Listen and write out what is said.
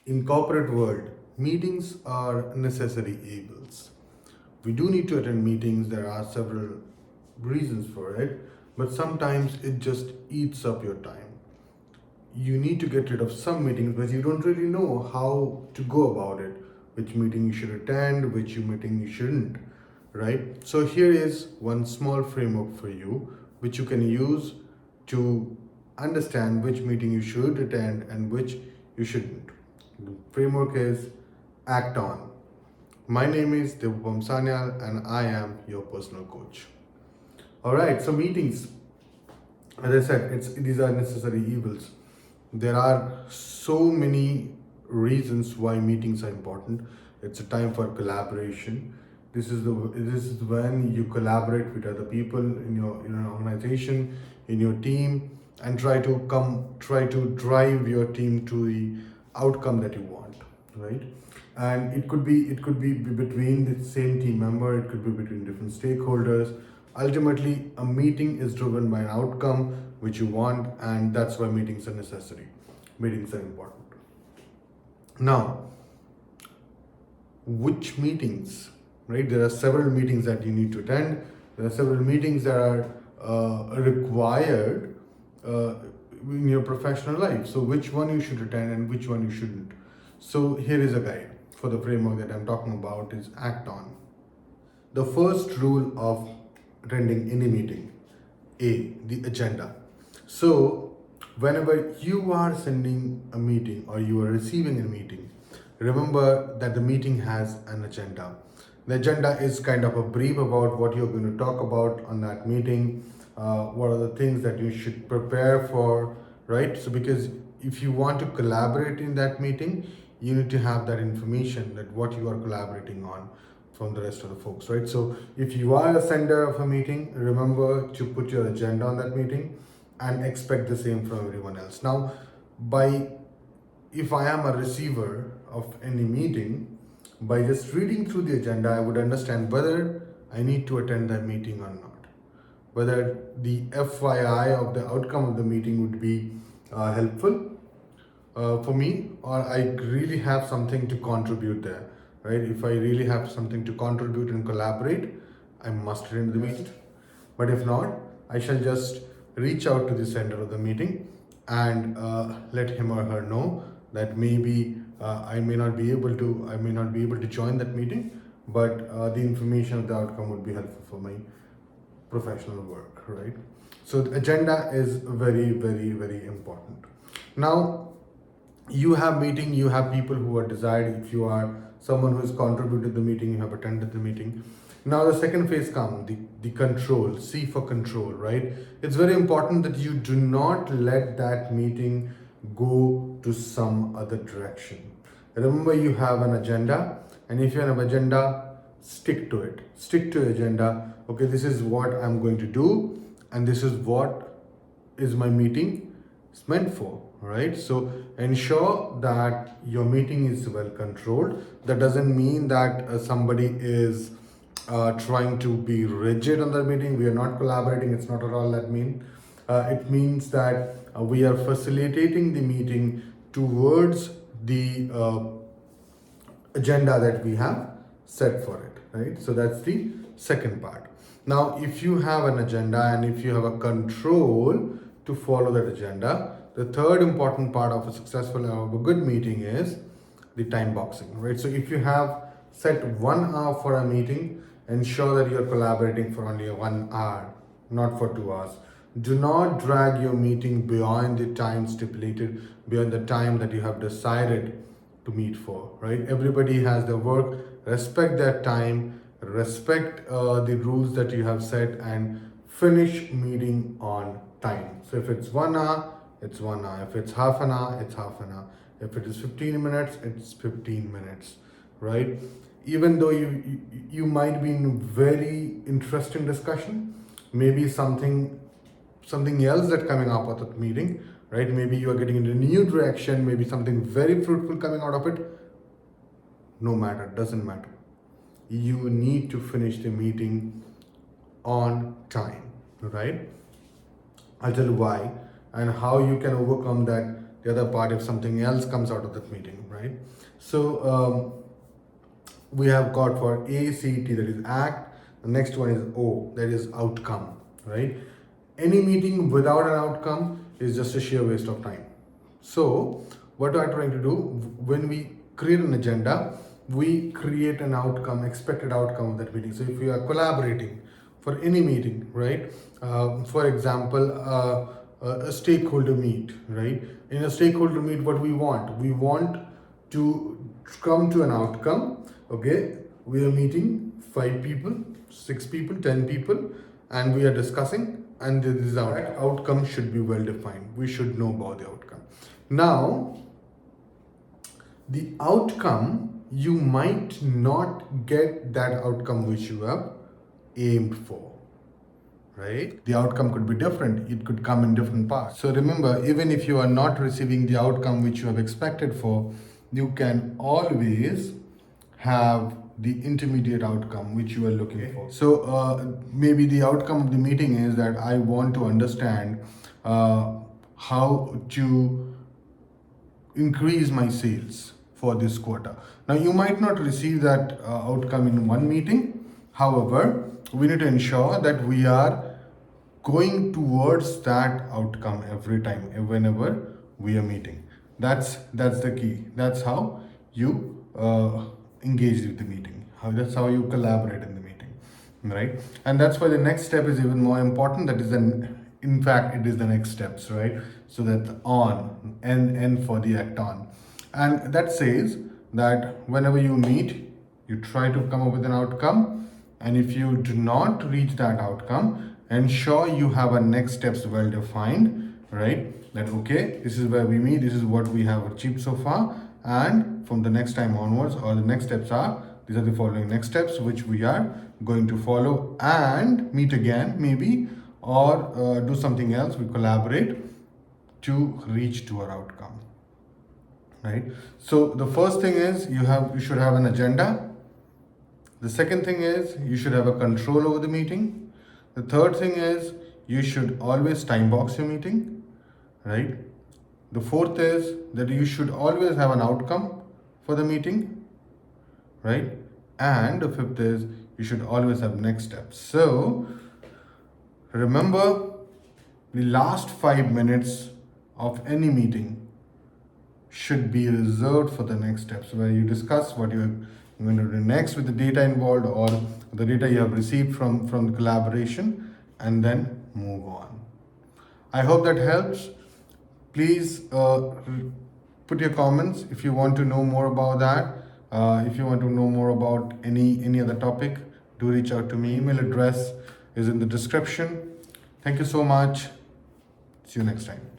In corporate world, meetings are necessary evils. We do need to attend meetings. There are several reasons for it, but sometimes it just eats up your time. You need to get rid of some meetings because you don't really know how to go about it, which meeting you should attend, which meeting you shouldn't, right? So here is one small framework for you which you can use to understand which meeting you should attend and which you shouldn't. The framework is act on. My name is Debopom Sanyal and I am your personal coach. All right, so meetings, as I said, these are necessary evils. There are so many reasons why meetings are important. It's a time for collaboration. This is when you collaborate with other people in an organization, in your team, and try to drive your team to the outcome that you want, right? And it could be between the same team member, it could be between different stakeholders. Ultimately, a meeting is driven by an outcome which you want, and that's why meetings are necessary. Meetings are important. Now, which meetings, right? There are several meetings that you need to attend. There are several meetings that are required uh, in your professional life. So, which one you should attend and which one you shouldn't. So, here is a guide for the framework that I'm talking about is act on. The first rule of attending any meeting, A, the agenda. So, whenever you are sending a meeting or you are receiving a meeting, remember that the meeting has an agenda. The agenda is kind of a brief about what you're going to talk about on that meeting, what are the things that you should prepare for, right? So, because if you want to collaborate in that meeting, you need to have that information that what you are collaborating on from the rest of the folks, right? So if you are a sender of a meeting, remember to put your agenda on that meeting and expect the same from everyone else. Now, by if I am a receiver of any meeting, by just reading through the agenda, I would understand whether I need to attend that meeting or not, whether the FYI of the outcome of the meeting would be helpful for me, or I really have something to contribute there, right? If I really have something to contribute and collaborate, I must attend the meeting. But if not, I shall just reach out to the sender of the meeting and let him or her know that maybe I may not be able to join that meeting, but the information of the outcome would be helpful for my professional work, right? So the agenda is very, very, very important. Now, you have meeting, you have people who are desired. If you are someone who has contributed the meeting, you have attended the meeting. Now the second phase comes, the control, C for control, right? It's very important that you do not let that meeting go to some other direction. Remember, you have an agenda, and if you have an agenda, stick to it. Stick to the agenda. Okay, this is what I'm going to do, and this is what is my meeting is meant for, right? So ensure that your meeting is well controlled. That doesn't mean that somebody is trying to be rigid on the meeting. We are not collaborating. It's not at all that mean. It means that we are facilitating the meeting towards the agenda that we have set for it, right? So that's the second part. Now, if you have an agenda and if you have a control to follow that agenda, the third important part of a successful and of a good meeting is the time boxing, right? So if you have set 1 hour for a meeting, ensure that you're collaborating for only 1 hour, not for 2 hours. Do not drag your meeting beyond the time stipulated, beyond the time that you have decided to meet for, right? Everybody has their work. Respect that time, respect the rules that you have set, and finish meeting on time. So if it's 1 hour, it's 1 hour. If it's half an hour, it's half an hour. If it is 15 minutes, it's 15 minutes, right? Even though you might be in very interesting discussion, maybe something else that coming up at the meeting, right? Maybe you are getting into a new direction, maybe something very fruitful coming out of it. No matter, doesn't matter. You need to finish the meeting on time, right? I'll tell you why and how you can overcome that the other part if something else comes out of that meeting, right? So we have got for A, C, T, that is act. The next one is O, that is outcome, right? Any meeting without an outcome is just a sheer waste of time. So what we are trying to do, when we create an agenda, we create an outcome, expected outcome of that meeting. So if we are collaborating for any meeting, right? For example, a stakeholder meet, right? In a stakeholder meet, what we want to come to an outcome. Okay, we are meeting 5 people, 6 people, 10 people, and we are discussing, and this outcome should be well defined. We should know about the outcome. Now, the outcome, you might not get that outcome which you have aimed for, right? The outcome could be different, it could come in different parts. So remember, even if you are not receiving the outcome which you have expected for, you can always have the intermediate outcome which you are looking for. So maybe the outcome of the meeting is that I want to understand how to increase my sales for this quarter. Now, you might not receive that outcome in one meeting. However, we need to ensure that we are going towards that outcome every time, whenever we are meeting. That's the key. That's how you engage with the meeting. That's how you collaborate in the meeting, right? And that's why the next step is even more important. That is in fact, it is the next steps, right? So that's on, N for the act on. And that says that whenever you meet, you try to come up with an outcome. And if you do not reach that outcome, ensure you have a next steps well defined, right? That okay, this is where we meet, this is what we have achieved so far, and from the next time onwards, or the next steps are, these are the following next steps which we are going to follow, and meet again maybe, or do something else. We collaborate to reach to our outcome, right? So the first thing is you should have an agenda. The second thing is you should have a control over the meeting. The third thing is you should always time box your meeting, right? The fourth is that you should always have an outcome for the meeting, right? And the fifth is you should always have next steps. So remember, the last 5 minutes of any meeting should be reserved for the next steps, where you discuss what you're going to do next with the data involved, or the data you have received from the collaboration, and then move on. I hope that helps. Please put your comments if you want to know more about that. If you want to know more about any other topic, do reach out to me. Email address is in the description. Thank you so much. See you next time.